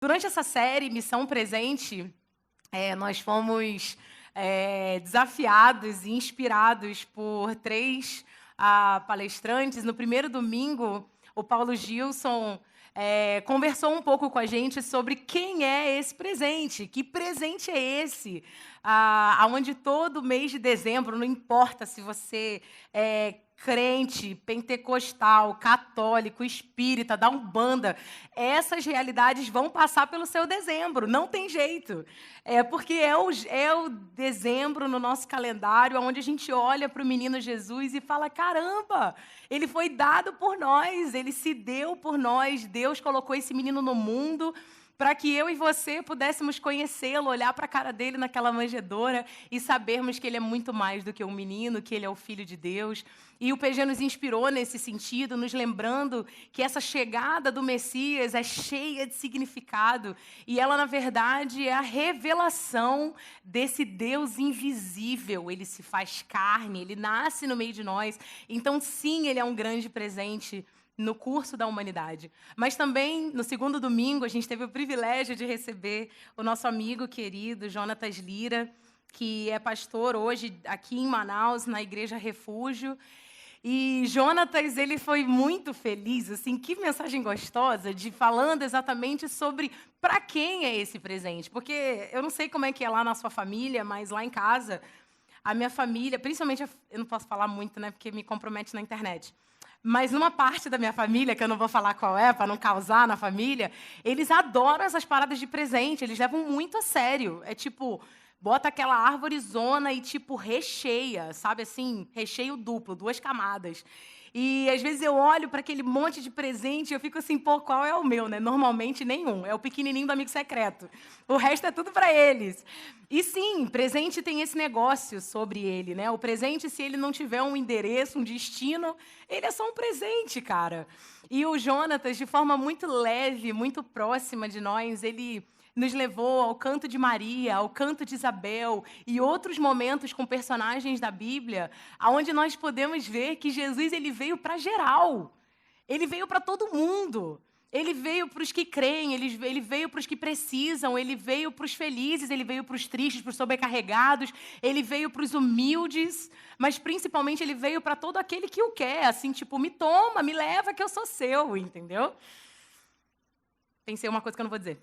Durante essa série Missão Presente, nós fomos desafiados e inspirados por três palestrantes. No primeiro domingo, o Paulo Gilson conversou um pouco com a gente sobre quem é esse presente, que presente é esse, aonde todo mês de dezembro, não importa se você é crente, pentecostal, católico, espírita, da Umbanda, essas realidades vão passar pelo seu dezembro, não tem jeito. Porque é o dezembro no nosso calendário, onde a gente olha para o menino Jesus e fala, caramba, ele foi dado por nós, ele se deu por nós, Deus colocou esse menino no mundo, para que eu e você pudéssemos conhecê-lo, olhar para a cara dele naquela manjedoura e sabermos que ele é muito mais do que um menino, que ele é o Filho de Deus. E o PG nos inspirou nesse sentido, nos lembrando que essa chegada do Messias é cheia de significado. E ela, na verdade, é a revelação desse Deus invisível. Ele se faz carne, ele nasce no meio de nós. Então, sim, ele é um grande presente no curso da humanidade. Mas também, no segundo domingo, a gente teve o privilégio de receber o nosso amigo querido, Jonatas Lira, que é pastor hoje aqui em Manaus, na Igreja Refúgio. E Jonatas, ele foi muito feliz, assim, que mensagem gostosa, de falando exatamente sobre para quem é esse presente. Porque eu não sei como é que é lá na sua família, mas lá em casa, a minha família, principalmente, eu não posso falar muito, né, porque me compromete na internet. Mas numa parte da minha família, que eu não vou falar qual é, para não causar na família, eles adoram essas paradas de presente, eles levam muito a sério. É tipo, bota aquela árvorezona e tipo recheia, sabe assim, recheio duplo, 2 camadas. E às vezes eu olho para aquele monte de presente e eu fico assim, pô, qual é o meu, né? Normalmente nenhum, é o pequenininho do amigo secreto. O resto é tudo para eles. E sim, presente tem esse negócio sobre ele, né? O presente, se ele não tiver um endereço, um destino, ele é só um presente, cara. E o Jonatas, de forma muito leve, muito próxima de nós, ele nos levou ao canto de Maria, ao canto de Isabel e outros momentos com personagens da Bíblia, aonde nós podemos ver que Jesus ele veio para geral. Ele veio para todo mundo. Ele veio para os que creem, ele veio para os que precisam, ele veio para os felizes, ele veio para os tristes, para os sobrecarregados, ele veio para os humildes, mas principalmente ele veio para todo aquele que o quer, assim, tipo, me toma, me leva que eu sou seu, entendeu? Pensei uma coisa que eu não vou dizer.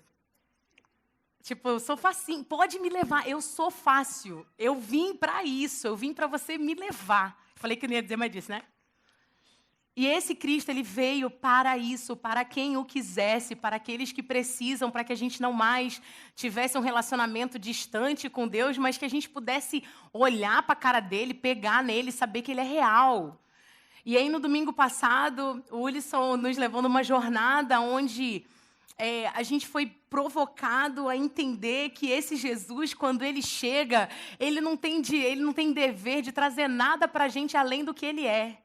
Tipo, eu sou facinho, pode me levar, eu sou fácil. Eu vim para isso, eu vim para você me levar. Falei que não ia dizer mais disso, né? E esse Cristo, ele veio para isso, para quem o quisesse, para aqueles que precisam, para que a gente não mais tivesse um relacionamento distante com Deus, mas que a gente pudesse olhar para a cara dele, pegar nele, saber que ele é real. E aí, no domingo passado, o Ulisson nos levou numa jornada onde a gente foi provocado a entender que esse Jesus, quando ele chega, ele não tem dever de trazer nada para a gente além do que ele é.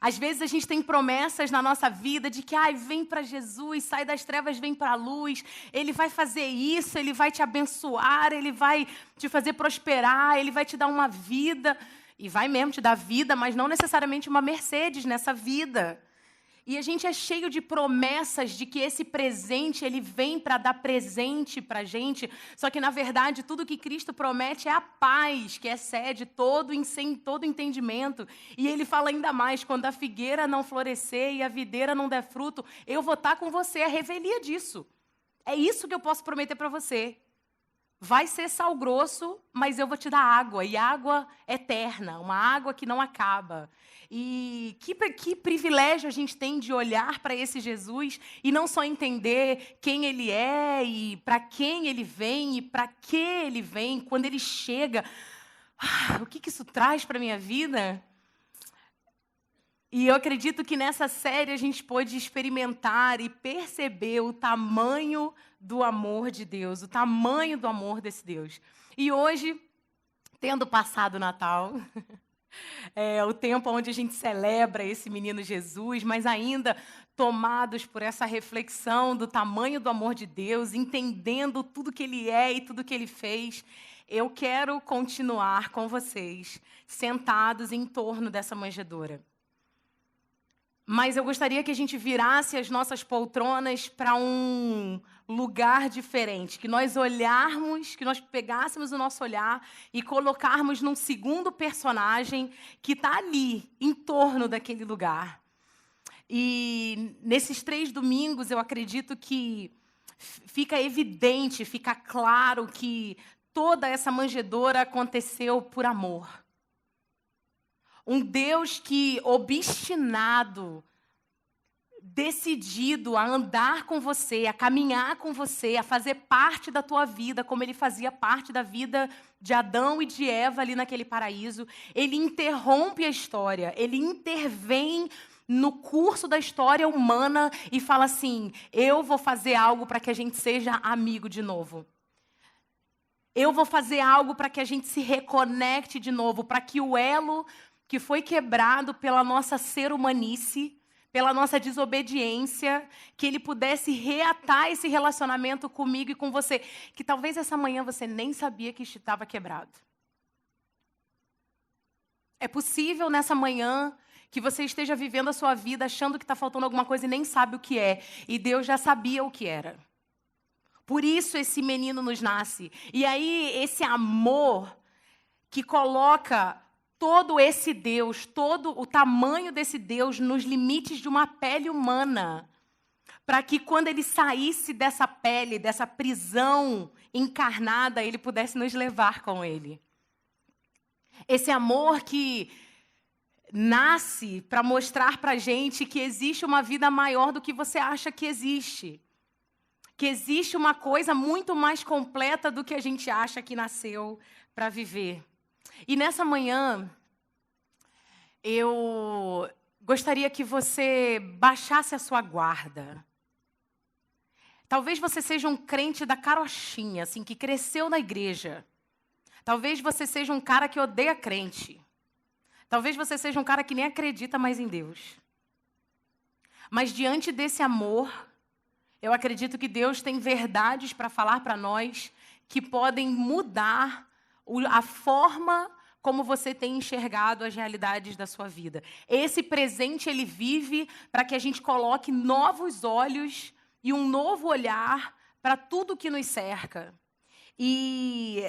Às vezes a gente tem promessas na nossa vida de que vem para Jesus, sai das trevas, vem para a luz, ele vai fazer isso, ele vai te abençoar, ele vai te fazer prosperar, ele vai te dar uma vida, e vai mesmo te dar vida, mas não necessariamente uma Mercedes nessa vida. E a gente é cheio de promessas de que esse presente, ele vem para dar presente para a gente. Só que, na verdade, tudo que Cristo promete é a paz, que excede todo entendimento. E ele fala ainda mais, quando a figueira não florescer e a videira não der fruto, eu vou estar com você, a revelia disso. É isso que eu posso prometer para você. Vai ser sal grosso, mas eu vou te dar água, e água eterna, uma água que não acaba. E que privilégio a gente tem de olhar para esse Jesus e não só entender quem ele é e para quem ele vem e para que ele vem, quando ele chega. O que isso traz para a minha vida? E eu acredito que nessa série a gente pôde experimentar e perceber o tamanho do amor de Deus, o tamanho do amor desse Deus. E hoje, tendo passado o Natal, é o tempo onde a gente celebra esse menino Jesus, mas ainda tomados por essa reflexão do tamanho do amor de Deus, entendendo tudo que ele é e tudo que ele fez, eu quero continuar com vocês, sentados em torno dessa manjedoura. Mas eu gostaria que a gente virasse as nossas poltronas para um lugar diferente, que nós olharmos, que nós pegássemos o nosso olhar e colocarmos num segundo personagem que está ali, em torno daquele lugar. E nesses 3 domingos, eu acredito que fica evidente, fica claro que toda essa manjedoura aconteceu por amor. Um Deus que, obstinado, decidido a andar com você, a caminhar com você, a fazer parte da tua vida, como ele fazia parte da vida de Adão e de Eva ali naquele paraíso, ele interrompe a história, ele intervém no curso da história humana e fala assim: eu vou fazer algo para que a gente seja amigo de novo. Eu vou fazer algo para que a gente se reconecte de novo, para que o elo que foi quebrado pela nossa ser-humanice, pela nossa desobediência, que ele pudesse reatar esse relacionamento comigo e com você, que talvez essa manhã você nem sabia que estava quebrado. É possível nessa manhã que você esteja vivendo a sua vida achando que está faltando alguma coisa e nem sabe o que é, e Deus já sabia o que era. Por isso esse menino nos nasce. E aí esse amor que coloca todo esse Deus, todo o tamanho desse Deus nos limites de uma pele humana, para que quando ele saísse dessa pele, dessa prisão encarnada, ele pudesse nos levar com ele. Esse amor que nasce para mostrar para a gente que existe uma vida maior do que você acha que existe. Que existe uma coisa muito mais completa do que a gente acha que nasceu para viver. E nessa manhã, eu gostaria que você baixasse a sua guarda. Talvez você seja um crente da carochinha, assim, que cresceu na igreja. Talvez você seja um cara que odeia crente. Talvez você seja um cara que nem acredita mais em Deus. Mas diante desse amor, eu acredito que Deus tem verdades para falar para nós que podem mudar a forma como você tem enxergado as realidades da sua vida. Esse presente, ele vive para que a gente coloque novos olhos e um novo olhar para tudo que nos cerca. E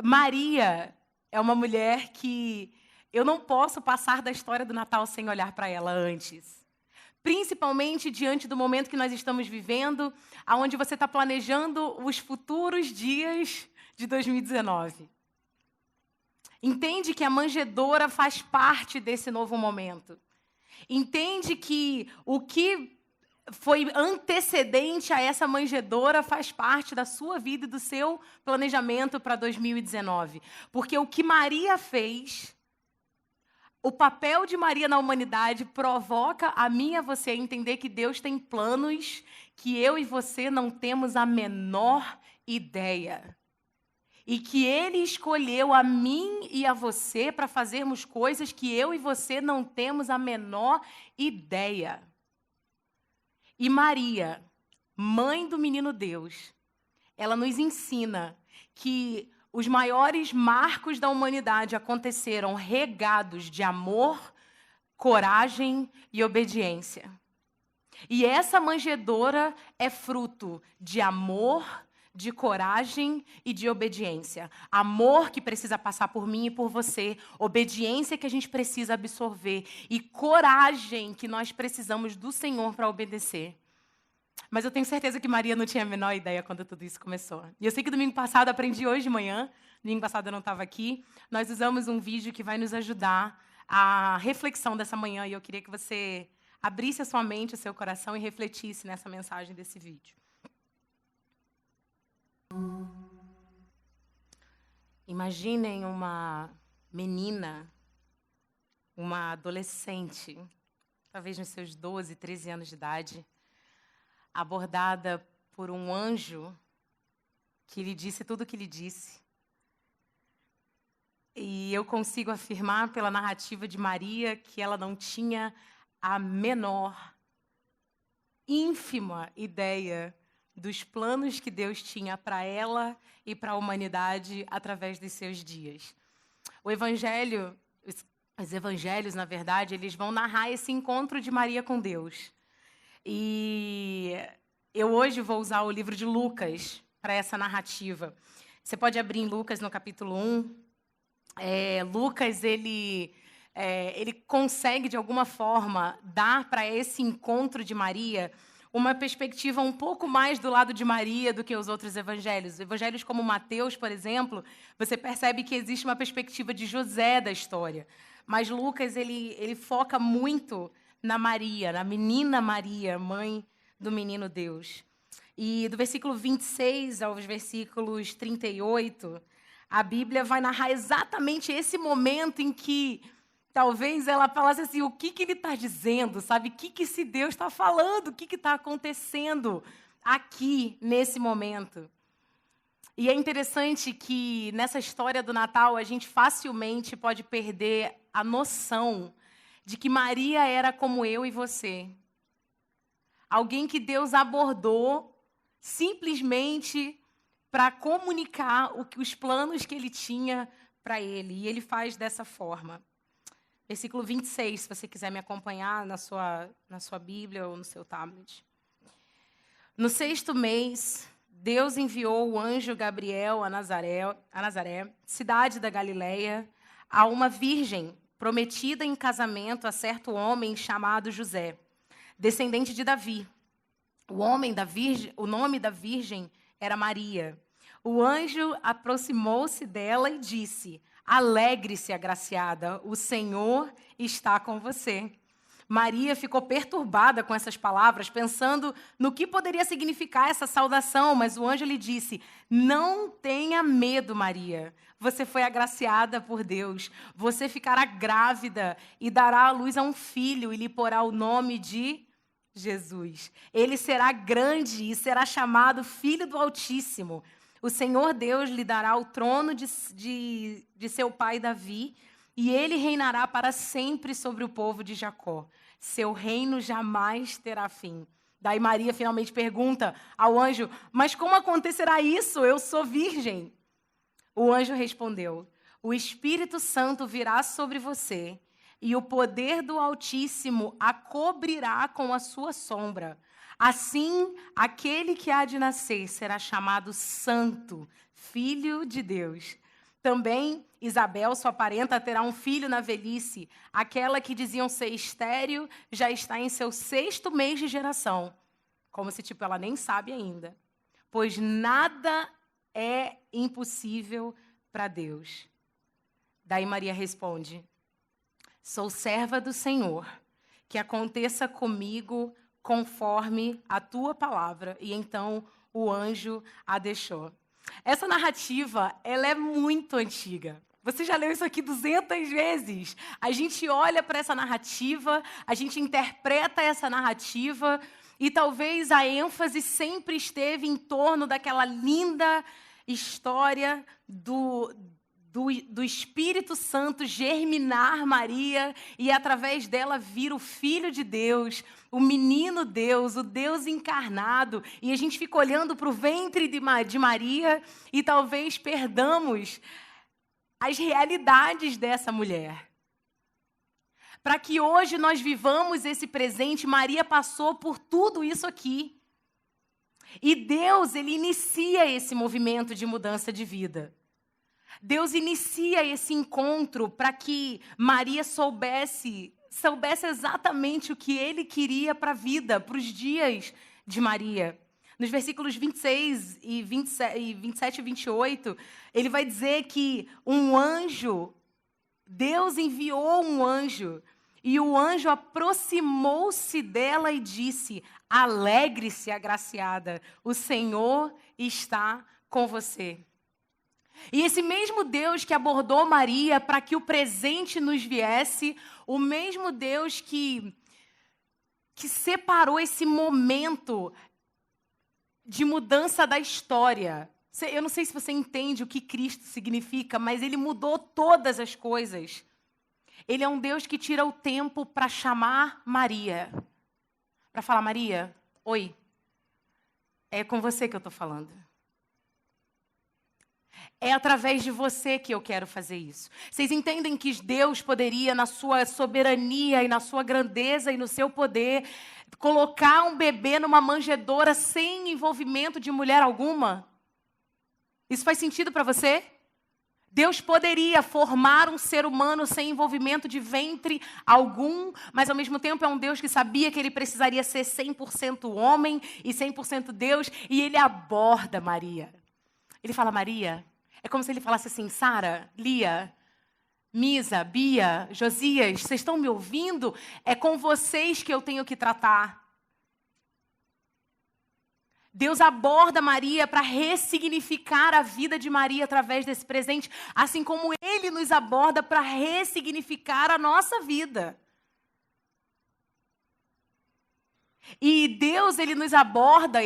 Maria é uma mulher que eu não posso passar da história do Natal sem olhar para ela antes. Principalmente diante do momento que nós estamos vivendo, onde você está planejando os futuros dias de 2019. Entende que a manjedoura faz parte desse novo momento. Entende que o que foi antecedente a essa manjedoura faz parte da sua vida e do seu planejamento para 2019. Porque o que Maria fez, o papel de Maria na humanidade provoca a mim e a você entender que Deus tem planos que eu e você não temos a menor ideia. E que Ele escolheu a mim e a você para fazermos coisas que eu e você não temos a menor ideia. E Maria, mãe do menino Deus, ela nos ensina que os maiores marcos da humanidade aconteceram regados de amor, coragem e obediência. E essa manjedoura é fruto de amor, de coragem e de obediência. Amor que precisa passar por mim e por você. Obediência que a gente precisa absorver. E coragem que nós precisamos do Senhor para obedecer. Mas eu tenho certeza que Maria não tinha a menor ideia quando tudo isso começou. E eu sei que domingo passado, aprendi hoje de manhã, domingo passado eu não estava aqui, nós usamos um vídeo que vai nos ajudar a reflexão dessa manhã. E eu queria que você abrisse a sua mente, o seu coração e refletisse nessa mensagem desse vídeo. Imaginem uma menina, uma adolescente, talvez nos seus 12, 13 anos de idade, abordada por um anjo que lhe disse tudo o que lhe disse. E eu consigo afirmar pela narrativa de Maria que ela não tinha a menor, ínfima ideia dos planos que Deus tinha para ela e para a humanidade através dos seus dias. O Evangelho, Os evangelhos, na verdade, eles vão narrar esse encontro de Maria com Deus. E eu hoje vou usar o livro de Lucas para essa narrativa. Você pode abrir em Lucas no capítulo 1. Lucas, ele consegue, de alguma forma, dar para esse encontro de Maria uma perspectiva um pouco mais do lado de Maria do que os outros evangelhos. Evangelhos como Mateus, por exemplo, você percebe que existe uma perspectiva de José da história. Mas Lucas, ele foca muito na Maria, na menina Maria, mãe do menino Deus. E do versículo 26 aos versículos 38, a Bíblia vai narrar exatamente esse momento em que talvez ela falasse assim, o que ele está dizendo, sabe? O que esse Deus está falando? O que está acontecendo aqui, nesse momento? E é interessante que, nessa história do Natal, a gente facilmente pode perder a noção de que Maria era como eu e você. Alguém que Deus abordou simplesmente para comunicar os planos que ele tinha para ele. E ele faz dessa forma. Versículo 26, se você quiser me acompanhar na sua Bíblia ou no seu tablet. No 6º mês, Deus enviou o anjo Gabriel a Nazaré, cidade da Galileia, a uma virgem prometida em casamento a certo homem chamado José, descendente de Davi. O nome da virgem era Maria. O anjo aproximou-se dela e disse: Alegre-se, agraciada, o Senhor está com você. Maria ficou perturbada com essas palavras, pensando no que poderia significar essa saudação, mas o anjo lhe disse: Não tenha medo, Maria. Você foi agraciada por Deus. Você ficará grávida e dará à luz a um filho e lhe porá o nome de Jesus. Ele será grande e será chamado Filho do Altíssimo. O Senhor Deus lhe dará o trono de seu pai Davi, e ele reinará para sempre sobre o povo de Jacó. Seu reino jamais terá fim. Daí Maria finalmente pergunta ao anjo: Mas como acontecerá isso? Eu sou virgem. O anjo respondeu: O Espírito Santo virá sobre você, e o poder do Altíssimo a cobrirá com a sua sombra. Assim, aquele que há de nascer será chamado Santo, Filho de Deus. Também Isabel, sua parenta, terá um filho na velhice. Aquela que diziam ser estéril já está em seu 6º mês de geração. Como se, ela nem sabe ainda. Pois nada é impossível para Deus. Daí Maria responde: Sou serva do Senhor, que aconteça comigo conforme a tua palavra. E então o anjo a deixou. Essa narrativa, ela é muito antiga. Você já leu isso aqui 200 vezes. A gente olha para essa narrativa, a gente interpreta essa narrativa, e talvez a ênfase sempre esteve em torno daquela linda história do Espírito Santo germinar Maria e, através dela, vir o Filho de Deus, o menino Deus, o Deus encarnado. E a gente fica olhando para o ventre de Maria e talvez perdamos as realidades dessa mulher. Para que hoje nós vivamos esse presente, Maria passou por tudo isso aqui. E Deus, ele inicia esse movimento de mudança de vida. Deus inicia esse encontro para que Maria soubesse exatamente o que ele queria para a vida, para os dias de Maria. Nos versículos 26 e 27 e 28, ele vai dizer que Deus enviou um anjo, e o anjo aproximou-se dela e disse: Alegre-se, agraciada, o Senhor está com você. E esse mesmo Deus que abordou Maria para que o presente nos viesse, o mesmo Deus que separou esse momento de mudança da história. Eu não sei se você entende o que Cristo significa, mas ele mudou todas as coisas. Ele é um Deus que tira o tempo para chamar Maria. Para falar: Maria, oi, é com você que eu estou falando. É através de você que eu quero fazer isso. Vocês entendem que Deus poderia, na sua soberania e na sua grandeza e no seu poder, colocar um bebê numa manjedoura sem envolvimento de mulher alguma? Isso faz sentido para você? Deus poderia formar um ser humano sem envolvimento de ventre algum, mas ao mesmo tempo é um Deus que sabia que ele precisaria ser 100% homem e 100% Deus, e ele aborda Maria. Ele fala, Maria, é como se ele falasse assim, Sara, Lia, Misa, Bia, Josias, vocês estão me ouvindo? É com vocês que eu tenho que tratar. Deus aborda Maria para ressignificar a vida de Maria através desse presente, assim como Ele nos aborda para ressignificar a nossa vida. E Deus, Ele nos aborda,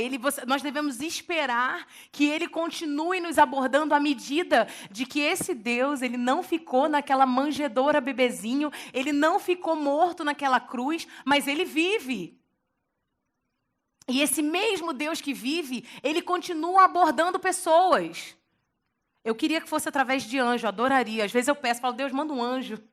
nós devemos esperar que Ele continue nos abordando à medida de que esse Deus, Ele não ficou naquela manjedoura bebezinho, Ele não ficou morto naquela cruz, mas Ele vive. E esse mesmo Deus que vive, Ele continua abordando pessoas. Eu queria que fosse através de anjo, adoraria. Às vezes eu peço, falo, Deus, manda um anjo.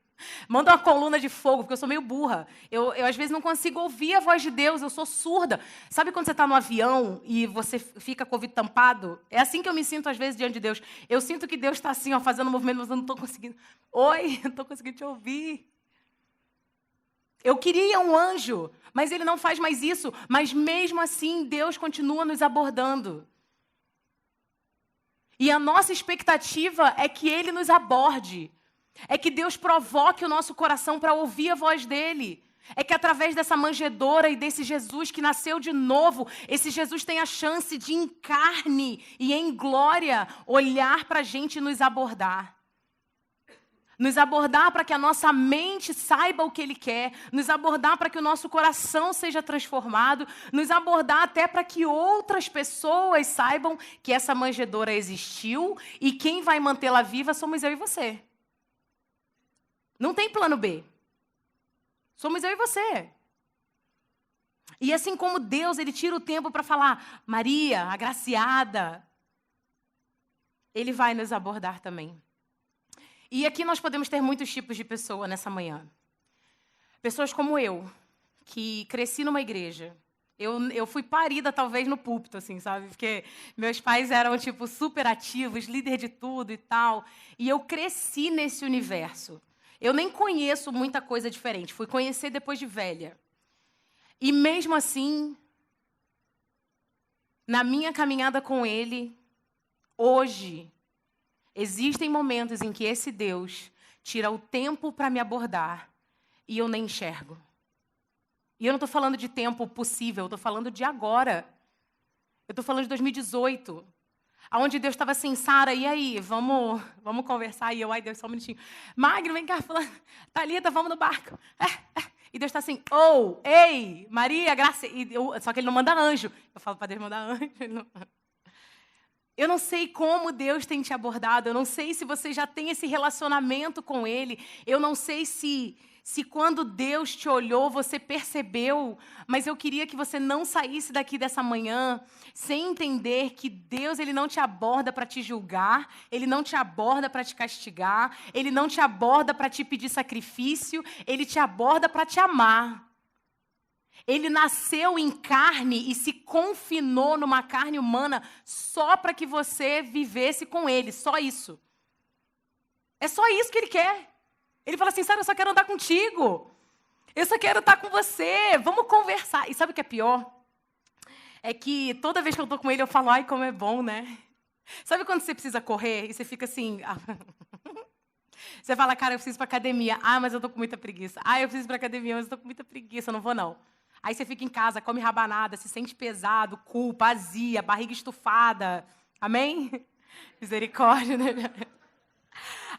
Manda uma coluna de fogo, porque eu sou meio burra. Eu às vezes não consigo ouvir a voz de Deus, eu sou surda. Sabe quando você está no avião e você fica com o ouvido tampado? É assim que eu me sinto às vezes diante de Deus. Eu sinto que Deus está assim, ó, fazendo um movimento, mas eu não estou conseguindo. Oi, não estou conseguindo te ouvir. Eu queria um anjo, mas ele não faz mais isso. Mas mesmo assim, Deus continua nos abordando. E a nossa expectativa é que Ele nos aborde. É que Deus provoque o nosso coração para ouvir a voz dEle. É que através dessa manjedoura e desse Jesus que nasceu de novo, esse Jesus tem a chance de, em carne e em glória, olhar para a gente e nos abordar. Nos abordar para que a nossa mente saiba o que Ele quer. Nos abordar para que o nosso coração seja transformado. Nos abordar até para que outras pessoas saibam que essa manjedoura existiu e quem vai mantê-la viva somos eu e você. Não tem plano B. Somos eu e você. E assim como Deus, Ele tira o tempo para falar, Maria, agraciada, Ele vai nos abordar também. E aqui nós podemos ter muitos tipos de pessoa nessa manhã. Pessoas como eu, que cresci numa igreja. Eu fui parida, talvez, no púlpito, assim, sabe? Porque meus pais eram, tipo, super ativos, líder de tudo e tal. E eu cresci nesse universo. Eu nem conheço muita coisa diferente. Fui conhecer depois de velha. E mesmo assim, na minha caminhada com Ele, hoje, existem momentos em que esse Deus tira o tempo para me abordar e eu nem enxergo. E eu não estou falando de tempo possível, eu estou falando de agora. Eu estou falando de 2018. Onde Deus estava assim, Sara, e aí, vamos conversar? E eu, ai Deus, só um minutinho. Magno, vem cá, falando, Thalita, vamos no barco. E Deus está assim, ei, Maria, graça. Só que Ele não manda anjo. Eu falo para Deus mandar anjo. Eu não sei como Deus tem te abordado, eu não sei se você já tem esse relacionamento com Ele, eu não sei se quando Deus te olhou, você percebeu, mas eu queria que você não saísse daqui dessa manhã sem entender que Deus, Ele não te aborda para te julgar, Ele não te aborda para te castigar, Ele não te aborda para te pedir sacrifício, Ele te aborda para te amar. Ele nasceu em carne e se confinou numa carne humana só para que você vivesse com Ele, só isso. É só isso que Ele quer. Ele fala assim, Sara, eu só quero andar contigo. Eu só quero estar com você. Vamos conversar. E sabe o que é pior? É que toda vez que eu estou com Ele, eu falo, ai, como é bom, né? Sabe quando você precisa correr e você fica assim... Você fala, cara, eu preciso ir para academia. Ah, mas eu estou com muita preguiça. Ah, eu preciso ir para academia, mas eu estou com muita preguiça, eu não vou não. Aí você fica em casa, come rabanada, se sente pesado, culpa, azia, barriga estufada. Amém? Misericórdia, né?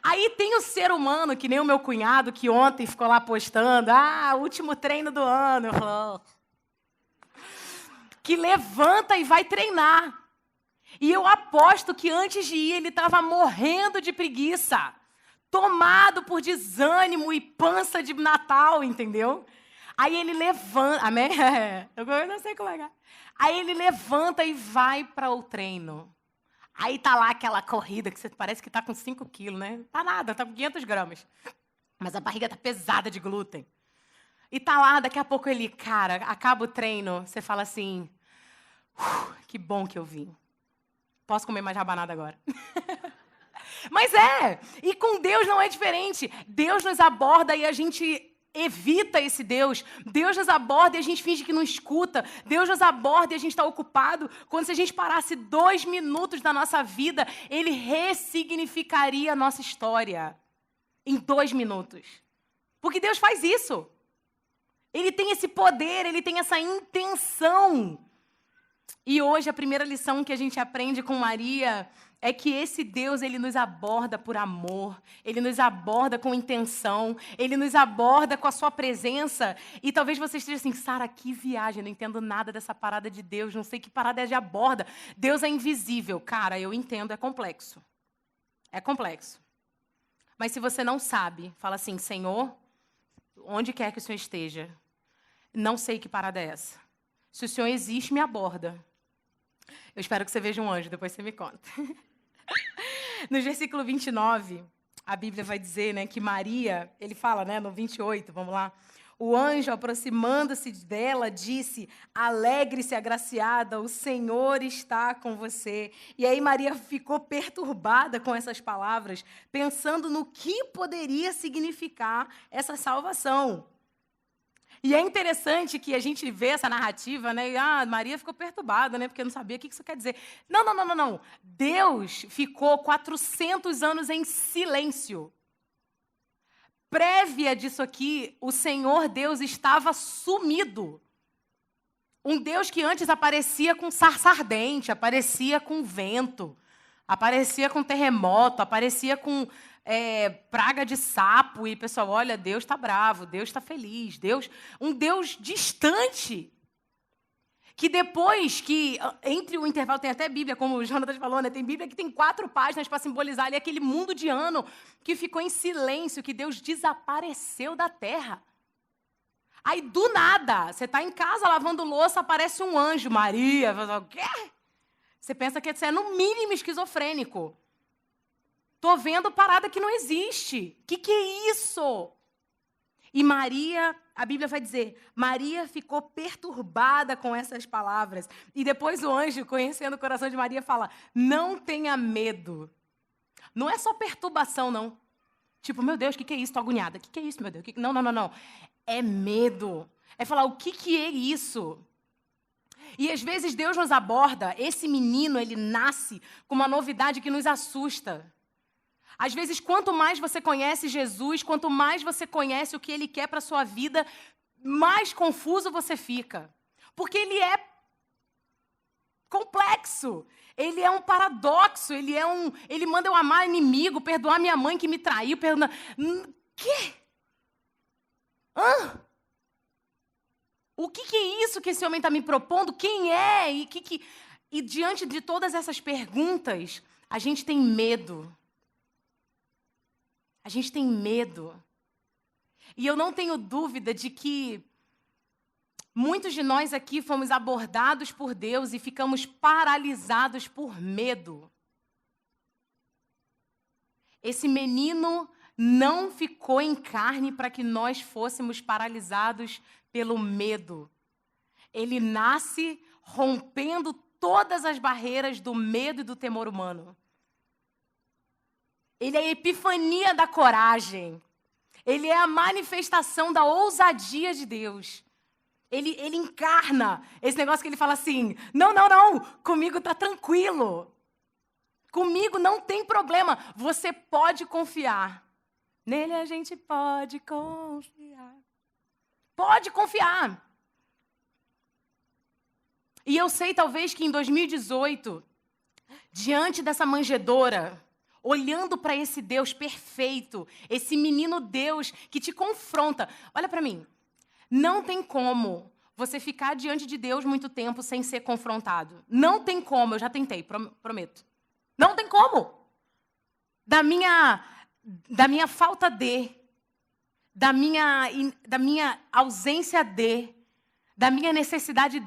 Aí tem o ser humano, que nem o meu cunhado, que ontem ficou lá postando, último treino do ano. Eu falo, que levanta e vai treinar. E eu aposto que antes de ir, ele estava morrendo de preguiça, tomado por desânimo e pança de Natal, entendeu? Aí ele levanta, amém? Eu não sei como é. Aí ele levanta e vai para o treino. Aí tá lá aquela corrida que você parece que tá com 5 quilos, né? Tá nada, tá com 500 gramas. Mas a barriga tá pesada de glúten. E tá lá, daqui a pouco ele, cara, acaba o treino, você fala assim, que bom que eu vim. Posso comer mais rabanada agora. Mas e com Deus não é diferente. Deus nos aborda e a gente evita esse Deus. Deus nos aborda e a gente finge que não escuta. Deus nos aborda e a gente está ocupado. Quando se a gente parasse 2 minutos da nossa vida, Ele ressignificaria a nossa história. Em 2 minutos. Porque Deus faz isso. Ele tem esse poder, Ele tem essa intenção. E hoje a primeira lição que a gente aprende com Maria é que esse Deus, Ele nos aborda por amor, Ele nos aborda com intenção, Ele nos aborda com a sua presença. E talvez você esteja assim, Sara, que viagem, não entendo nada dessa parada de Deus, não sei que parada é de aborda. Deus é invisível. Cara, eu entendo, é complexo. É complexo. Mas se você não sabe, fala assim, Senhor, onde quer que o Senhor esteja, não sei que parada é essa. Se o Senhor existe, me aborda. Eu espero que você veja um anjo, depois você me conta. No versículo 29, a Bíblia vai dizer, né, que Maria, ele fala, né, no 28, vamos lá. O anjo, aproximando-se dela, disse, alegre-se, agraciada, o Senhor está com você. E aí Maria ficou perturbada com essas palavras, pensando no que poderia significar essa salvação. E é interessante que a gente vê essa narrativa, né? Maria ficou perturbada, né? Porque não sabia o que isso quer dizer. Não. Deus ficou 400 anos em silêncio. Prévia disso aqui, o Senhor Deus estava sumido. Um Deus que antes aparecia com sarça ardente, aparecia com vento, aparecia com terremoto, aparecia com praga de sapo. E, pessoal, olha, Deus está bravo, Deus está feliz. Um Deus distante. Que depois que, entre o intervalo, tem até Bíblia, como o Jonatas falou, né? Tem Bíblia que tem 4 páginas para simbolizar ali aquele mundo de ano que ficou em silêncio, que Deus desapareceu da terra. Aí, do nada, você está em casa lavando louça, aparece um anjo. Maria, o quê? Você pensa que você é, no mínimo, esquizofrênico. Tô vendo parada que não existe. Que é isso? E Maria, a Bíblia vai dizer, Maria ficou perturbada com essas palavras. E depois o anjo, conhecendo o coração de Maria, fala, não tenha medo. Não é só perturbação, não. Tipo, meu Deus, o que é isso? Tô agoniada. O que é isso, meu Deus? Não. É medo. É falar, o que é isso? E às vezes Deus nos aborda, esse menino, ele nasce com uma novidade que nos assusta. Às vezes, quanto mais você conhece Jesus, quanto mais você conhece o que Ele quer para a sua vida, mais confuso você fica. Porque Ele é complexo. Ele é um paradoxo. Ele manda eu amar inimigo, perdoar minha mãe que me traiu. Quê? O que é isso que esse homem está me propondo? Quem é? E diante de todas essas perguntas, a gente tem medo. A gente tem medo. E eu não tenho dúvida de que muitos de nós aqui fomos abordados por Deus e ficamos paralisados por medo. Esse menino não ficou em carne para que nós fôssemos paralisados pelo medo. Ele nasce rompendo todas as barreiras do medo e do temor humano. Ele é a epifania da coragem. Ele é a manifestação da ousadia de Deus. Ele encarna esse negócio que ele fala assim, não, comigo está tranquilo. Comigo não tem problema. Você pode confiar. Nele a gente pode confiar. Pode confiar. E eu sei, talvez, que em 2018, diante dessa manjedoura, olhando para esse Deus perfeito, esse menino Deus que te confronta. Olha para mim. Não tem como você ficar diante de Deus muito tempo sem ser confrontado. Não tem como. Eu já tentei, prometo. Não tem como. Da minha falta da minha ausência da minha necessidade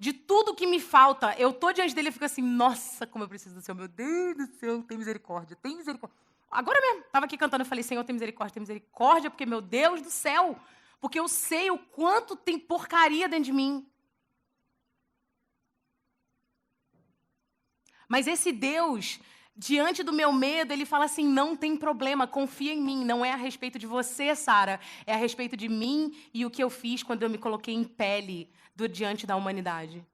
de tudo que me falta, eu tô diante dele e fico assim, nossa, como eu preciso do Senhor, meu Deus do céu, tem misericórdia, tem misericórdia. Agora mesmo, estava aqui cantando, eu falei, Senhor, tem misericórdia, porque, meu Deus do céu, porque eu sei o quanto tem porcaria dentro de mim. Mas esse Deus, diante do meu medo, ele fala assim, não tem problema, confia em mim. Não é a respeito de você, Sara, é a respeito de mim e o que eu fiz quando eu me coloquei em pele diante da humanidade.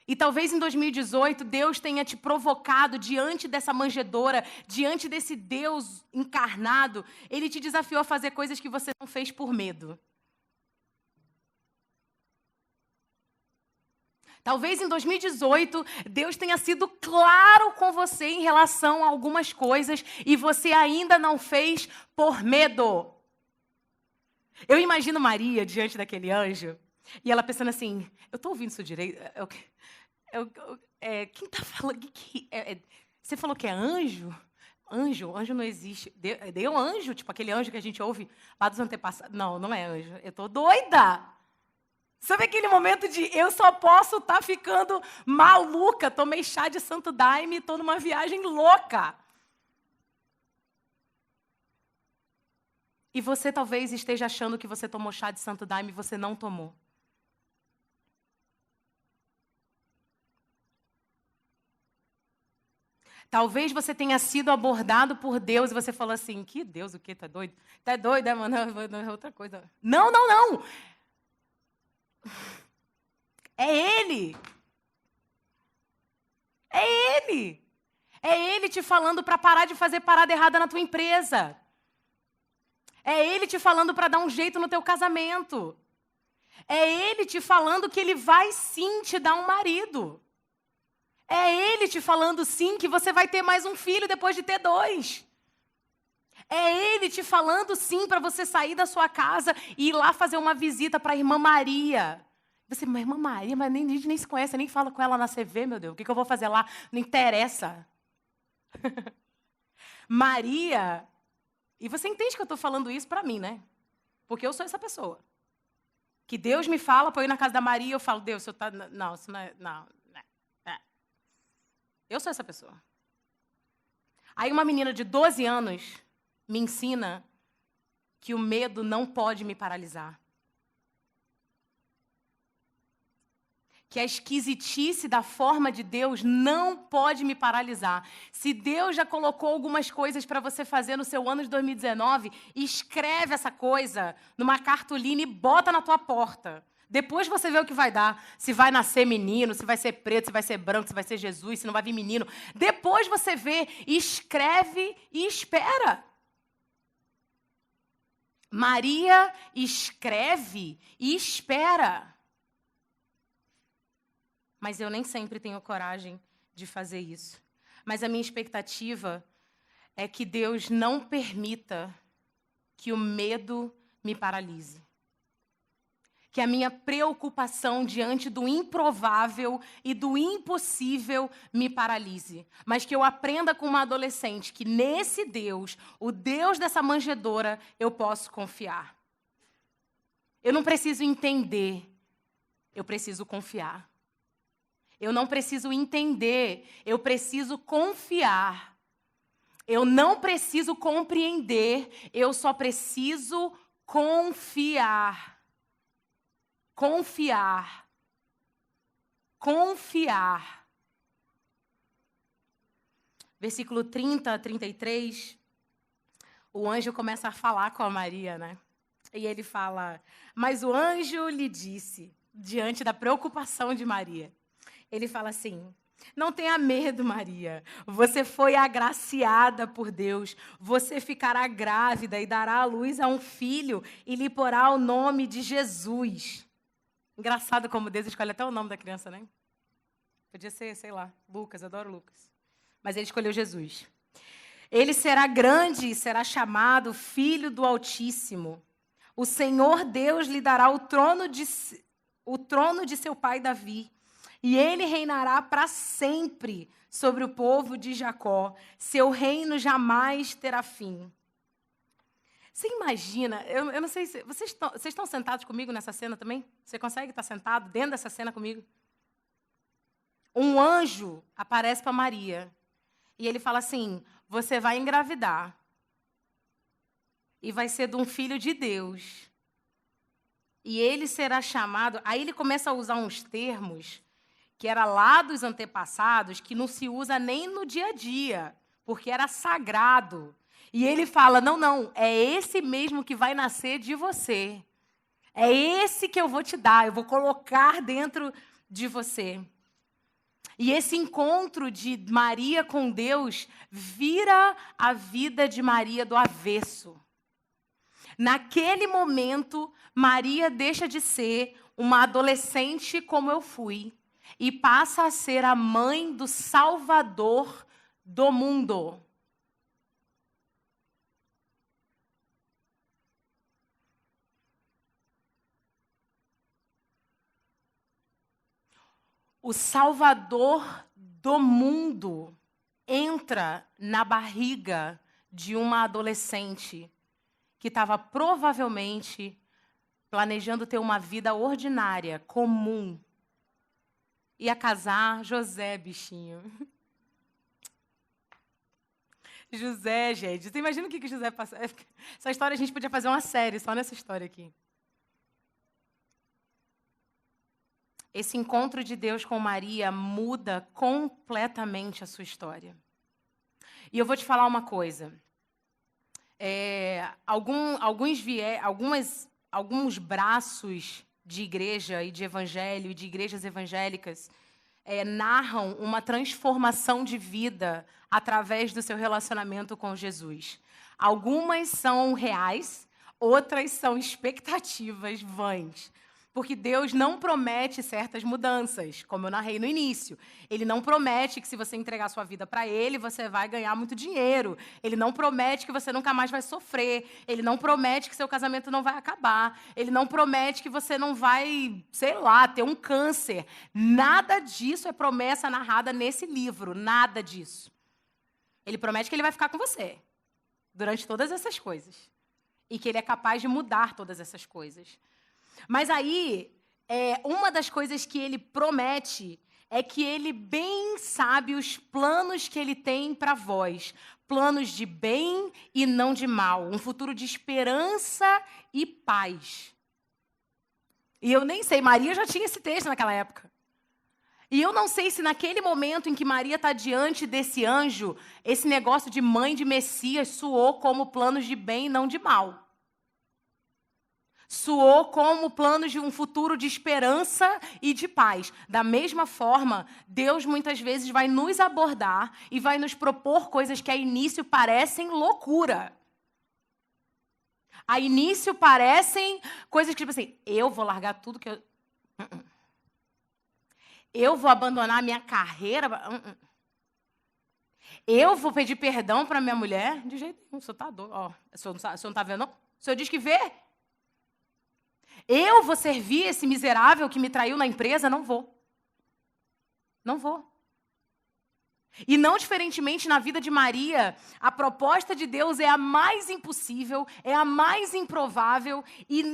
E talvez em 2018, Deus tenha te provocado diante dessa manjedoura, diante desse Deus encarnado, ele te desafiou a fazer coisas que você não fez por medo. Talvez em 2018, Deus tenha sido claro com você em relação a algumas coisas e você ainda não fez por medo. Eu imagino Maria diante daquele anjo e ela pensando assim, eu estou ouvindo isso direito? Quem está falando? Você falou que é anjo? Anjo não existe. Deu anjo? Tipo aquele anjo que a gente ouve lá dos antepassados. Não, não é anjo. Eu estou doida. Sabe aquele momento de eu só posso estar ficando maluca, tomei chá de santo daime e estou numa viagem louca. E você talvez esteja achando que você tomou chá de santo daime e você não tomou. Talvez você tenha sido abordado por Deus e você falou assim, que Deus, o quê? Tá doido? Tá doido, mano? É outra coisa. Não, não, não. É Ele. É Ele. É Ele te falando para parar de fazer parada errada na tua empresa. É Ele te falando para dar um jeito no teu casamento. É Ele te falando que Ele vai sim te dar um marido. É Ele te falando sim que você vai ter mais um filho depois de ter 2. É Ele te falando sim para você sair da sua casa e ir lá fazer uma visita para a irmã Maria. Você, mas irmã Maria, mas a gente nem se conhece, nem fala com ela na CV, meu Deus. O que eu vou fazer lá? Não interessa. Maria, e você entende que eu estou falando isso para mim, né? Porque eu sou essa pessoa. Que Deus me fala para eu ir na casa da Maria, eu falo, Deus, você está... Não, isso não é... Não. Eu sou essa pessoa. Aí uma menina de 12 anos me ensina que o medo não pode me paralisar. Que a esquisitice da forma de Deus não pode me paralisar. Se Deus já colocou algumas coisas para você fazer no seu ano de 2019, escreve essa coisa numa cartolina e bota na tua porta. Depois você vê o que vai dar. Se vai nascer menino, se vai ser preto, se vai ser branco, se vai ser Jesus, se não vai vir menino. Depois você vê, escreve e espera. Maria escreve e espera. Mas eu nem sempre tenho coragem de fazer isso. Mas a minha expectativa é que Deus não permita que o medo me paralise. Que a minha preocupação diante do improvável e do impossível me paralise. Mas que eu aprenda com uma adolescente que nesse Deus, o Deus dessa manjedoura, eu posso confiar. Eu não preciso entender, eu preciso confiar. Eu não preciso entender, eu preciso confiar. Eu não preciso compreender, eu só preciso confiar. Confiar. Confiar. Versículo 30 a 33, o anjo começa a falar com a Maria, né? E ele fala, mas o anjo lhe disse, diante da preocupação de Maria, ele fala assim, não tenha medo, Maria, você foi agraciada por Deus, você ficará grávida e dará à luz a um filho e lhe porá o nome de Jesus. Engraçado como Deus escolhe até o nome da criança, né? Podia ser, sei lá, Lucas, adoro Lucas. Mas ele escolheu Jesus. Ele será grande e será chamado Filho do Altíssimo. O Senhor Deus lhe dará o trono de seu pai Davi. E ele reinará para sempre sobre o povo de Jacó. Seu reino jamais terá fim. Você imagina, eu não sei se... Vocês estão sentados comigo nessa cena também? Você consegue estar sentado dentro dessa cena comigo? Um anjo aparece para Maria. E ele fala assim, você vai engravidar. E vai ser de um filho de Deus. E ele será chamado... Aí ele começa a usar uns termos que era lá dos antepassados, que não se usa nem no dia a dia, porque era sagrado. E ele fala, não, é esse mesmo que vai nascer de você. É esse que eu vou te dar, eu vou colocar dentro de você. E esse encontro de Maria com Deus vira a vida de Maria do avesso. Naquele momento, Maria deixa de ser uma adolescente como eu fui e passa a ser a mãe do Salvador do mundo. O Salvador do mundo entra na barriga de uma adolescente que estava provavelmente planejando ter uma vida ordinária, comum. Ia casar José, bichinho. José, gente. Você imagina o que José passou? Essa história a gente podia fazer uma série só nessa história aqui. Esse encontro de Deus com Maria muda completamente a sua história. E eu vou te falar uma coisa. Alguns braços de igreja e de evangelho, e de igrejas evangélicas, narram uma transformação de vida através do seu relacionamento com Jesus. Algumas são reais, outras são expectativas vãs. Porque Deus não promete certas mudanças, como eu narrei no início. Ele não promete que se você entregar sua vida para Ele, você vai ganhar muito dinheiro. Ele não promete que você nunca mais vai sofrer. Ele não promete que seu casamento não vai acabar. Ele não promete que você não vai, sei lá, ter um câncer. Nada disso é promessa narrada nesse livro. Nada disso. Ele promete que Ele vai ficar com você durante todas essas coisas. E que Ele é capaz de mudar todas essas coisas. Mas aí, uma das coisas que ele promete é que ele bem sabe os planos que ele tem para vós. Planos de bem e não de mal. Um futuro de esperança e paz. E eu nem sei, Maria já tinha esse texto naquela época. E eu não sei se naquele momento em que Maria está diante desse anjo, esse negócio de mãe de Messias soou como planos de bem e não de mal. Soou como planos de um futuro de esperança e de paz. Da mesma forma, Deus muitas vezes vai nos abordar e vai nos propor coisas que a início parecem loucura. A início parecem coisas que, tipo assim, eu vou largar tudo que eu... Eu vou abandonar a minha carreira... Eu vou pedir perdão para minha mulher? De jeito nenhum, o senhor está doido. Ó, o senhor não está vendo, não? O senhor diz que vê? Eu vou servir esse miserável que me traiu na empresa? Não vou. Não vou. E não diferentemente na vida de Maria, a proposta de Deus é a mais impossível, é a mais improvável, e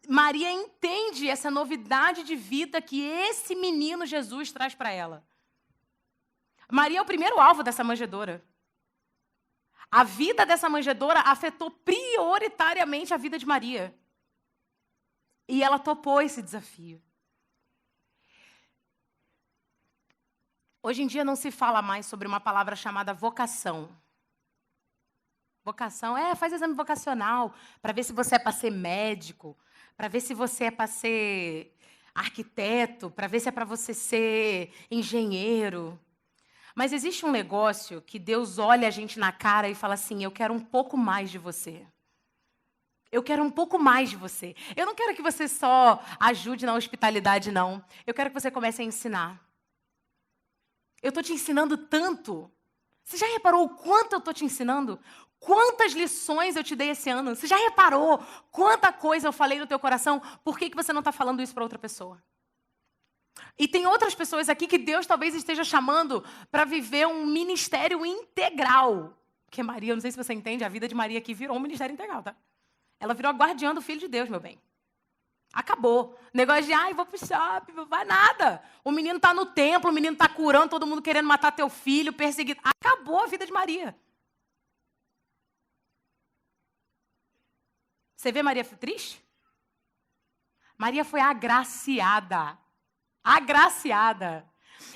Maria entende essa novidade de vida que esse menino Jesus traz para ela. Maria é o primeiro alvo dessa manjedoura. A vida dessa manjedoura afetou prioritariamente a vida de Maria. E ela topou esse desafio. Hoje em dia não se fala mais sobre uma palavra chamada vocação. Vocação, faz exame vocacional, para ver se você é para ser médico, para ver se você é para ser arquiteto, para ver se é para você ser engenheiro. Mas existe um negócio que Deus olha a gente na cara e fala assim, eu quero um pouco mais de você. Eu quero um pouco mais de você. Eu não quero que você só ajude na hospitalidade, não. Eu quero que você comece a ensinar. Eu estou te ensinando tanto. Você já reparou o quanto eu estou te ensinando? Quantas lições eu te dei esse ano? Você já reparou quanta coisa eu falei no teu coração? Por que você não está falando isso para outra pessoa? E tem outras pessoas aqui que Deus talvez esteja chamando para viver um ministério integral. Porque Maria, eu não sei se você entende, a vida de Maria aqui virou um ministério integral, tá? Ela virou a guardiã do Filho de Deus, meu bem. Acabou. Negócio de, ai, vou pro shopping, não vai nada. O menino está no templo, o menino está curando, todo mundo querendo matar teu filho, perseguido. Acabou a vida de Maria. Você vê Maria triste? Maria foi agraciada. Agraciada.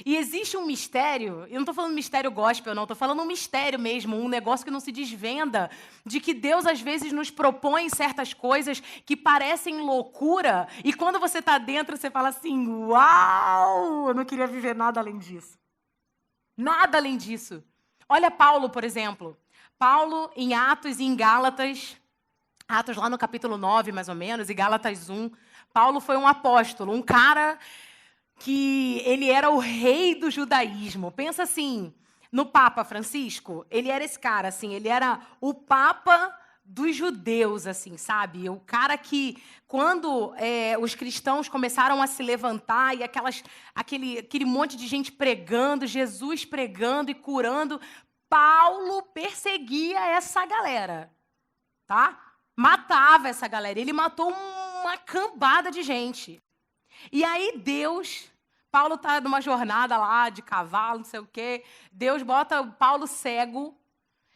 E existe um mistério, eu não estou falando mistério gospel, não, estou falando um mistério mesmo, um negócio que não se desvenda, de que Deus às vezes nos propõe certas coisas que parecem loucura, e quando você está dentro, você fala assim, uau, eu não queria viver nada além disso. Nada além disso. Olha Paulo, por exemplo. Paulo, em Atos e em Gálatas, Atos lá no capítulo 9, mais ou menos, e Gálatas 1, Paulo foi um apóstolo, um cara que ele era o rei do judaísmo. Pensa assim, no Papa Francisco, ele era esse cara, assim, ele era o Papa dos judeus, assim, sabe? O cara que, quando os cristãos começaram a se levantar e aquele monte de gente pregando, Jesus pregando e curando, Paulo perseguia essa galera, tá? Matava essa galera. Ele matou uma cambada de gente. E aí Paulo está numa jornada lá de cavalo, não sei o quê. Deus bota Paulo cego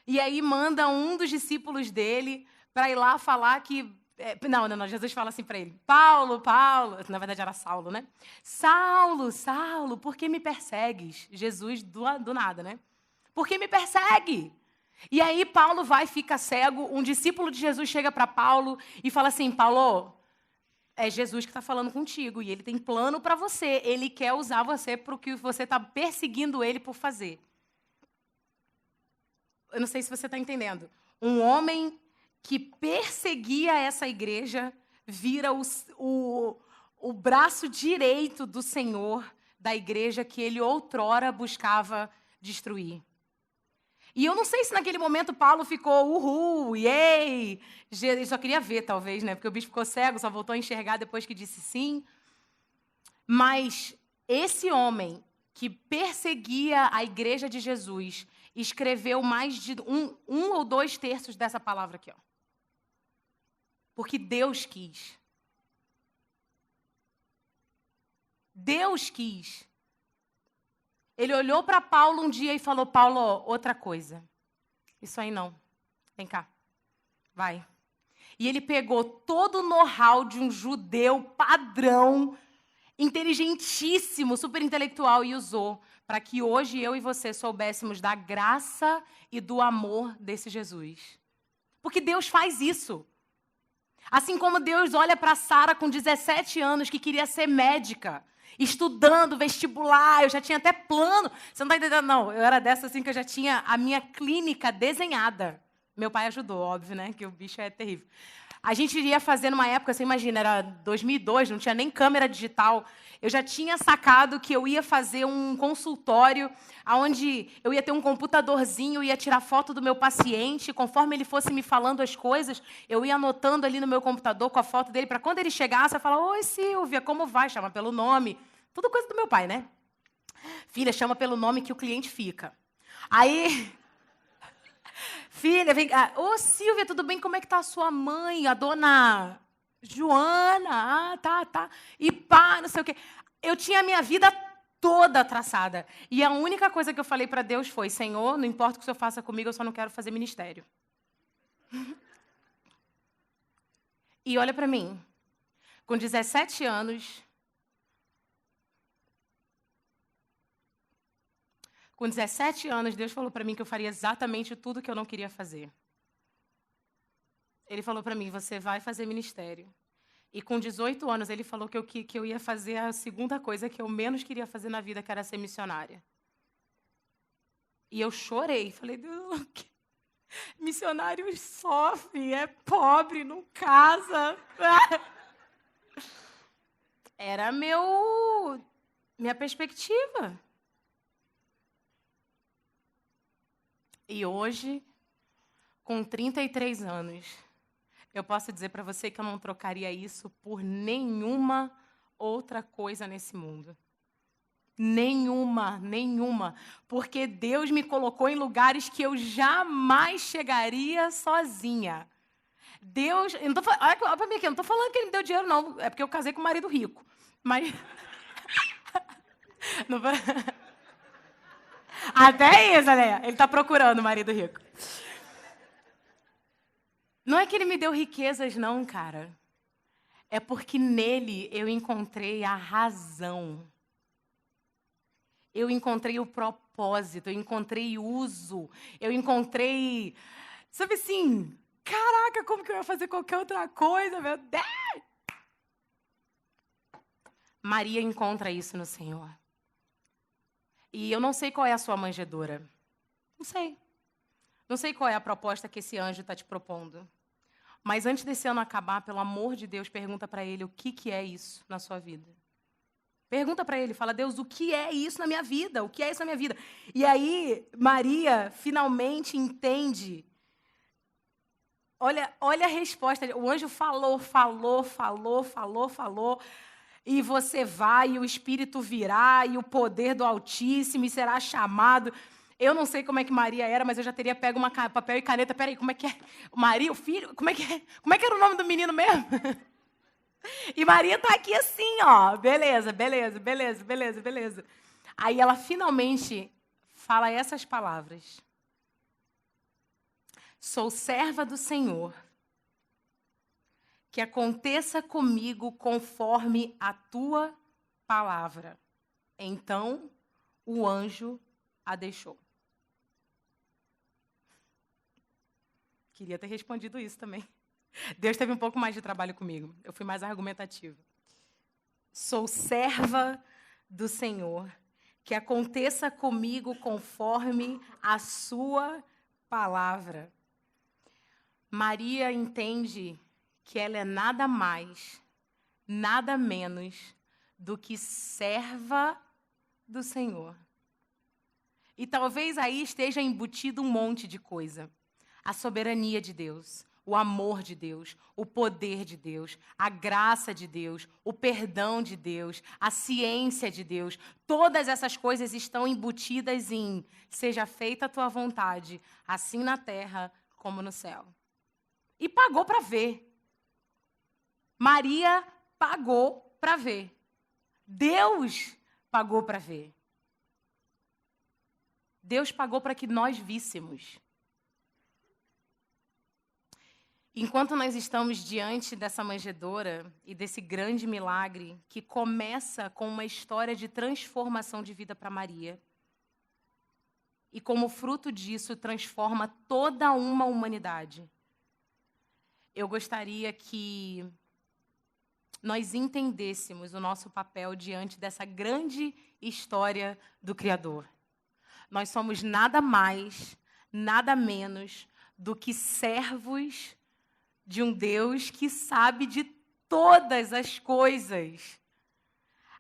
e aí manda um dos discípulos dele para ir lá falar que... Não, Jesus fala assim para ele, Paulo, na verdade era Saulo, né? Saulo, por que me persegues? Jesus do nada, né? Por que me persegue? E aí Paulo vai e fica cego, um discípulo de Jesus chega para Paulo e fala assim, Paulo... É Jesus que está falando contigo e ele tem plano para você. Ele quer usar você para o que você está perseguindo ele por fazer. Eu não sei se você está entendendo. Um homem que perseguia essa igreja vira o braço direito do Senhor da igreja que ele outrora buscava destruir. E eu não sei se naquele momento Paulo ficou, uhul, yay. Ele só queria ver, talvez, né? Porque o bicho ficou cego, só voltou a enxergar depois que disse sim. Mas esse homem que perseguia a igreja de Jesus escreveu mais de um ou 2/3 dessa palavra aqui, ó. Porque Deus quis. Deus quis. Ele olhou para Paulo um dia e falou, Paulo, outra coisa. Isso aí não. Vem cá. Vai. E ele pegou todo o know-how de um judeu padrão, inteligentíssimo, super intelectual, e usou para que hoje eu e você soubéssemos da graça e do amor desse Jesus. Porque Deus faz isso. Assim como Deus olha para Sara com 17 anos, que queria ser médica, estudando vestibular, eu já tinha até plano. Você não está entendendo, não. Eu era dessa assim que eu já tinha a minha clínica desenhada. Meu pai ajudou, óbvio, né? Que o bicho é terrível. A gente iria fazer numa época, você imagina, era 2002, não tinha nem câmera digital. Eu já tinha sacado que eu ia fazer um consultório onde eu ia ter um computadorzinho, ia tirar foto do meu paciente, conforme ele fosse me falando as coisas, eu ia anotando ali no meu computador com a foto dele, para quando ele chegasse, eu falar, oi, Silvia, como vai? Chama pelo nome. Tudo coisa do meu pai, né? Filha, chama pelo nome que o cliente fica. Aí... Filha, vem cá. Ô, Silvia, tudo bem? Como é que tá a sua mãe? A dona Joana? Ah, tá. E pá, não sei o quê. Eu tinha a minha vida toda traçada. E a única coisa que eu falei para Deus foi, Senhor, não importa o que o Senhor faça comigo, eu só não quero fazer ministério. E olha para mim. Com 17 anos... Com 17 anos, Deus falou para mim que eu faria exatamente tudo que eu não queria fazer. Ele falou para mim, você vai fazer ministério. E com 18 anos, ele falou que eu ia fazer a segunda coisa que eu menos queria fazer na vida, que era ser missionária. E eu chorei. Falei, Deus, missionário sofre, é pobre, não casa. Era minha perspectiva. E hoje, com 33 anos, eu posso dizer para você que eu não trocaria isso por nenhuma outra coisa nesse mundo. Nenhuma. Porque Deus me colocou em lugares que eu jamais chegaria sozinha. Deus... Eu não tô, olha pra mim aqui, eu não tô falando que ele me deu dinheiro, não. É porque eu casei com um marido rico. Mas... Não... Até isso, né? Ele tá procurando um marido rico. Não é que ele me deu riquezas, não, cara. É porque nele eu encontrei a razão. Eu encontrei o propósito, eu encontrei uso, eu encontrei... Sabe assim, caraca, como que eu ia fazer qualquer outra coisa, meu Deus? Maria encontra isso no Senhor. E eu não sei qual é a sua manjedoura. Não sei. Não sei qual é a proposta que esse anjo está te propondo. Mas antes desse ano acabar, pelo amor de Deus, pergunta para ele o que é isso na sua vida. Pergunta para ele, fala, Deus, o que é isso na minha vida? O que é isso na minha vida? E aí, Maria finalmente entende. Olha a resposta. O anjo falou. E você vai, e o Espírito virá, e o poder do Altíssimo, e será chamado. Eu não sei como é que Maria era, mas eu já teria pego papel e caneta. Peraí, como é que é? Maria, o filho? Como é que era o nome do menino mesmo? E Maria tá aqui assim, ó. Beleza. Aí ela finalmente fala essas palavras. Sou serva do Senhor. Que aconteça comigo conforme a tua palavra. Então, o anjo a deixou. Queria ter respondido isso também. Deus teve um pouco mais de trabalho comigo. Eu fui mais argumentativa. Sou serva do Senhor. Que aconteça comigo conforme a sua palavra. Maria entende que ela é nada mais, nada menos do que serva do Senhor. E talvez aí esteja embutido um monte de coisa. A soberania de Deus, o amor de Deus, o poder de Deus, a graça de Deus, o perdão de Deus, a ciência de Deus. Todas essas coisas estão embutidas em seja feita a tua vontade, assim na terra como no céu. E pagou para ver. Maria pagou para ver. Deus pagou para ver. Deus pagou para que nós víssemos. Enquanto nós estamos diante dessa manjedoura e desse grande milagre que começa com uma história de transformação de vida para Maria, e como fruto disso transforma toda uma humanidade, eu gostaria que nós entendêssemos o nosso papel diante dessa grande história do Criador. Nós somos nada mais, nada menos do que servos de um Deus que sabe de todas as coisas.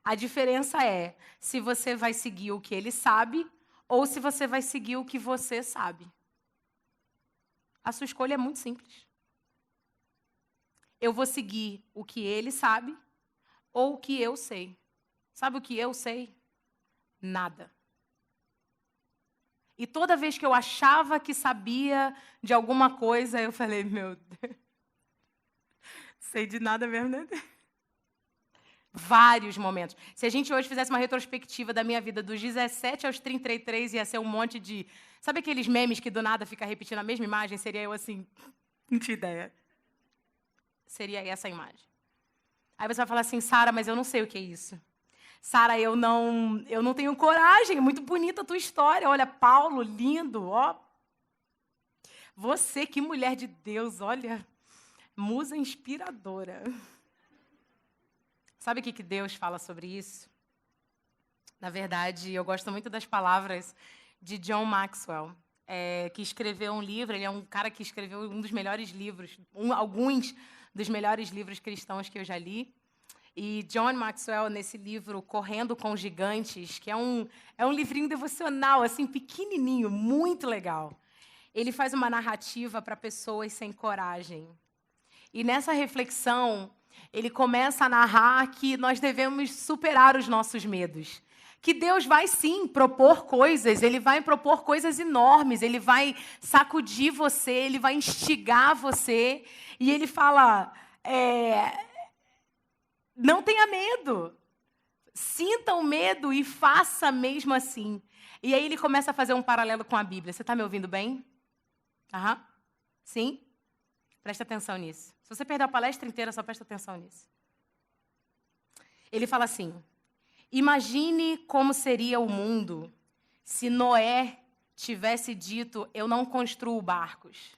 A diferença é se você vai seguir o que ele sabe ou se você vai seguir o que você sabe. A sua escolha é muito simples. Eu vou seguir o que ele sabe ou o que eu sei. Sabe o que eu sei? Nada. E toda vez que eu achava que sabia de alguma coisa, eu falei, meu Deus, sei de nada mesmo, né? Vários momentos. Se a gente hoje fizesse uma retrospectiva da minha vida dos 17 aos 33, ia ser um monte de... Sabe aqueles memes que do nada fica repetindo a mesma imagem? Seria eu assim, não tinha ideia. Seria essa a imagem. Aí você vai falar assim, Sara, mas eu não sei o que é isso. Sara, eu não tenho coragem, é muito bonita a tua história. Olha, Paulo, lindo, ó. Você, que mulher de Deus, olha, musa inspiradora. Sabe o que Deus fala sobre isso? Na verdade, eu gosto muito das palavras de John Maxwell, que escreveu um livro, ele é um cara que escreveu um dos melhores livros, alguns dos melhores livros cristãos que eu já li. E John Maxwell, nesse livro, Correndo com Gigantes, que é um livrinho devocional, assim, pequenininho, muito legal. Ele faz uma narrativa para pessoas sem coragem. E nessa reflexão, ele começa a narrar que nós devemos superar os nossos medos, que Deus vai sim propor coisas, Ele vai propor coisas enormes, Ele vai sacudir você, Ele vai instigar você, e Ele fala, não tenha medo, sinta o medo e faça mesmo assim. E aí Ele começa a fazer um paralelo com a Bíblia. Você está me ouvindo bem? Aham. Sim? Presta atenção nisso. Se você perder a palestra inteira, só presta atenção nisso. Ele fala assim, imagine como seria o mundo se Noé tivesse dito, eu não construo barcos.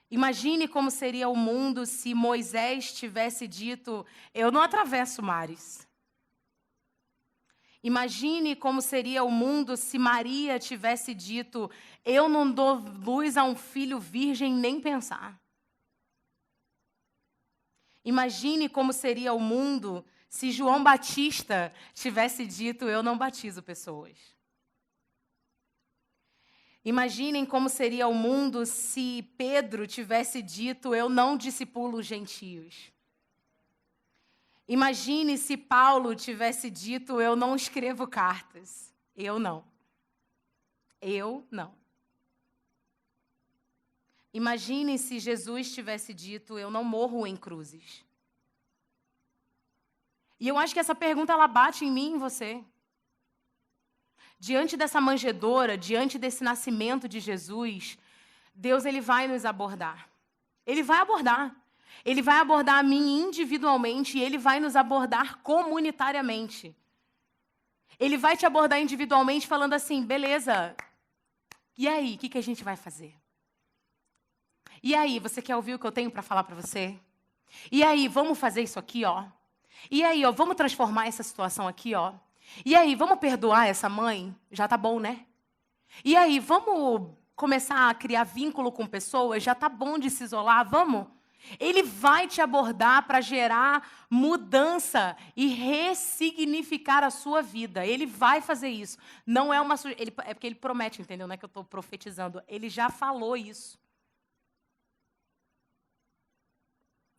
Imagine como seria o mundo se Moisés tivesse dito, eu não atravesso mares. Imagine como seria o mundo se Maria tivesse dito, eu não dou luz a um filho virgem nem pensar. Imagine como seria o mundo se João Batista tivesse dito, eu não batizo pessoas. Imaginem como seria o mundo se Pedro tivesse dito, eu não discipulo gentios. Imagine se Paulo tivesse dito, eu não escrevo cartas. Eu não. Eu não. Imagine se Jesus tivesse dito, eu não morro em cruzes. E eu acho que essa pergunta, ela bate em mim e em você. Diante dessa manjedoura, diante desse nascimento de Jesus, Deus, Ele vai nos abordar. Ele vai abordar. Ele vai abordar a mim individualmente e Ele vai nos abordar comunitariamente. Ele vai te abordar individualmente falando assim, beleza, e aí, o que a gente vai fazer? E aí, você quer ouvir o que eu tenho para falar para você? E aí, vamos fazer isso aqui, ó? E aí, ó, vamos transformar essa situação aqui, ó? E aí, vamos perdoar essa mãe? Já tá bom, né? E aí, vamos começar a criar vínculo com pessoas? Já tá bom de se isolar? Vamos? Ele vai te abordar para gerar mudança e ressignificar a sua vida. Ele vai fazer isso. Não é é porque ele promete, entendeu? Não é que eu estou profetizando. Ele já falou isso.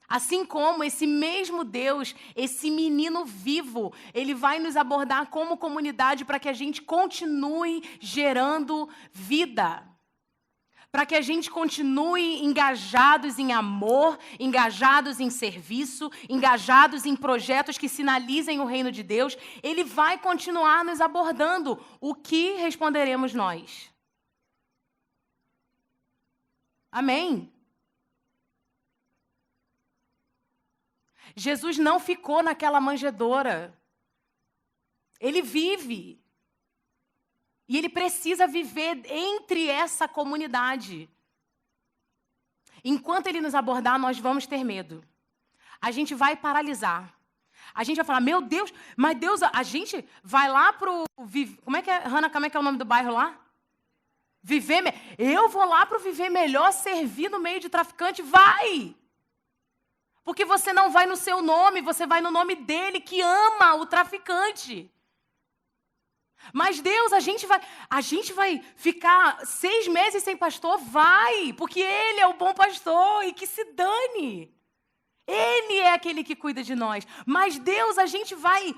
Assim como esse mesmo Deus, esse menino vivo, ele vai nos abordar como comunidade para que a gente continue gerando vida. Para que a gente continue engajados em amor, engajados em serviço, engajados em projetos que sinalizem o reino de Deus, Ele vai continuar nos abordando. O que responderemos nós? Amém? Jesus não ficou naquela manjedoura. Ele vive. E Ele precisa viver entre essa comunidade. Enquanto Ele nos abordar, nós vamos ter medo. A gente vai paralisar. A gente vai falar, meu Deus, mas Deus, a gente vai lá pro... Como é que é, Hannah, como é que é o nome do bairro lá? Eu vou lá pro Viver Melhor servir no meio de traficante? Vai! Porque você não vai no seu nome, você vai no nome dele que ama o traficante. Mas Deus, a gente vai ficar 6 meses sem pastor? Vai, porque Ele é o bom pastor e que se dane. Ele é aquele que cuida de nós. Mas Deus, a gente vai.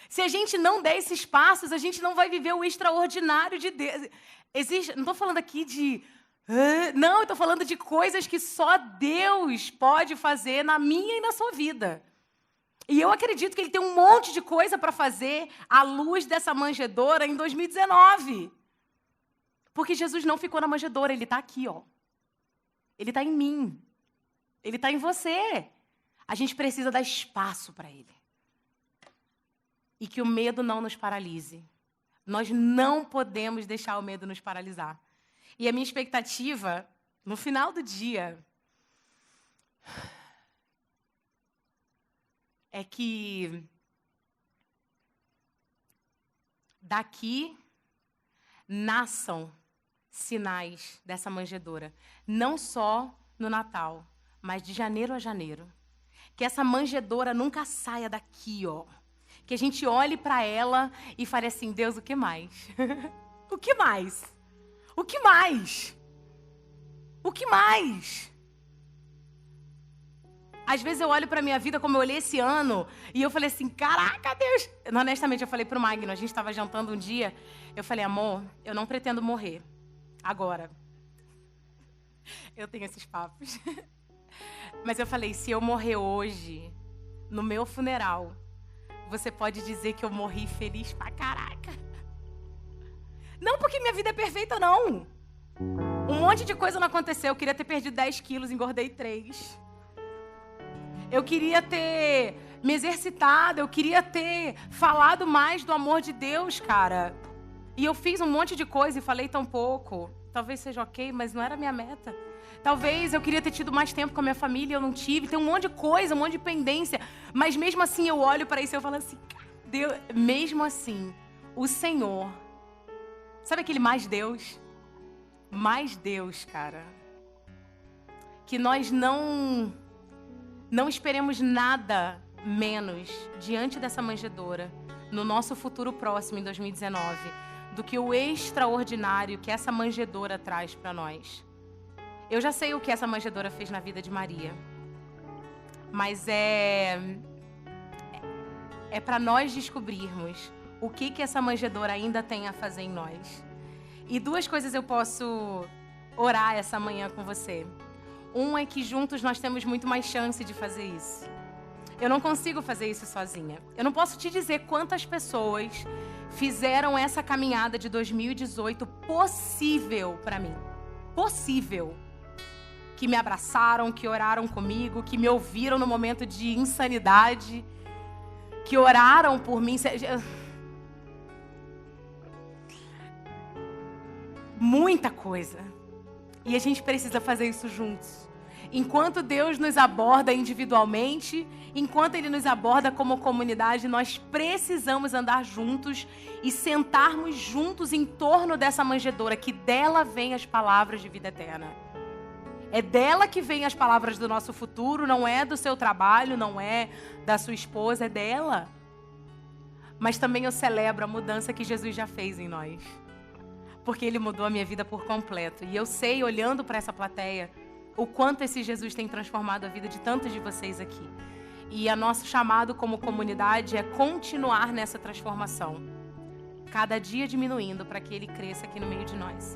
Se a gente não der esses passos, a gente não vai viver o extraordinário de Deus. Não estou falando aqui de... Não, eu estou falando de coisas que só Deus pode fazer na minha e na sua vida. E eu acredito que Ele tem um monte de coisa para fazer à luz dessa manjedoura em 2019. Porque Jesus não ficou na manjedoura, Ele está aqui, ó. Ele está em mim. Ele está em você. A gente precisa dar espaço para Ele. E que o medo não nos paralise. Nós não podemos deixar o medo nos paralisar. E a minha expectativa, no final do dia, é que daqui nasçam sinais dessa manjedoura. Não só no Natal, mas de janeiro a janeiro. Que essa manjedoura nunca saia daqui, ó. Que a gente olhe para ela e fale assim, Deus, o que mais? O que mais? O que mais? O que mais? Às vezes eu olho pra minha vida como eu olhei esse ano e eu falei assim, caraca, Deus. Honestamente, eu falei pro Magno, a gente estava jantando um dia, eu falei, amor, eu não pretendo morrer agora. Eu tenho esses papos. Mas eu falei, se eu morrer hoje, no meu funeral, você pode dizer que eu morri feliz pra caraca. Não porque minha vida é perfeita, não. Um monte de coisa não aconteceu. Eu queria ter perdido 10 quilos, engordei 3. Eu queria ter me exercitado, eu queria ter falado mais do amor de Deus, cara. E eu fiz um monte de coisa e falei tão pouco. Talvez seja ok, mas não era a minha meta. Talvez eu queria ter tido mais tempo com a minha família, eu não tive. Tem um monte de coisa, um monte de pendência. Mas mesmo assim eu olho para isso e eu falo assim, Deus, mesmo assim, o Senhor... Sabe aquele mais Deus? Mais Deus, cara. Que nós não esperemos nada menos diante dessa manjedoura, no nosso futuro próximo, em 2019, do que o extraordinário que essa manjedoura traz para nós. Eu já sei o que essa manjedoura fez na vida de Maria, mas é para nós descobrirmos o que essa manjedoura ainda tem a fazer em nós. E 2 coisas eu posso orar essa manhã com você. Um é que juntos nós temos muito mais chance de fazer isso. Eu não consigo fazer isso sozinha. Eu não posso te dizer quantas pessoas fizeram essa caminhada de 2018 possível para mim. Possível. Que me abraçaram, que oraram comigo, que me ouviram no momento de insanidade, que oraram por mim. Muita coisa. E a gente precisa fazer isso juntos. Enquanto Deus nos aborda individualmente, enquanto Ele nos aborda como comunidade, nós precisamos andar juntos e sentarmos juntos em torno dessa manjedoura, que dela vêm as palavras de vida eterna. É dela que vêm as palavras do nosso futuro, não é do seu trabalho, não é da sua esposa, é dela. Mas também eu celebro a mudança que Jesus já fez em nós. Porque Ele mudou a minha vida por completo. E eu sei, olhando para essa plateia, o quanto esse Jesus tem transformado a vida de tantos de vocês aqui. E o nosso chamado como comunidade é continuar nessa transformação. Cada dia diminuindo para que Ele cresça aqui no meio de nós.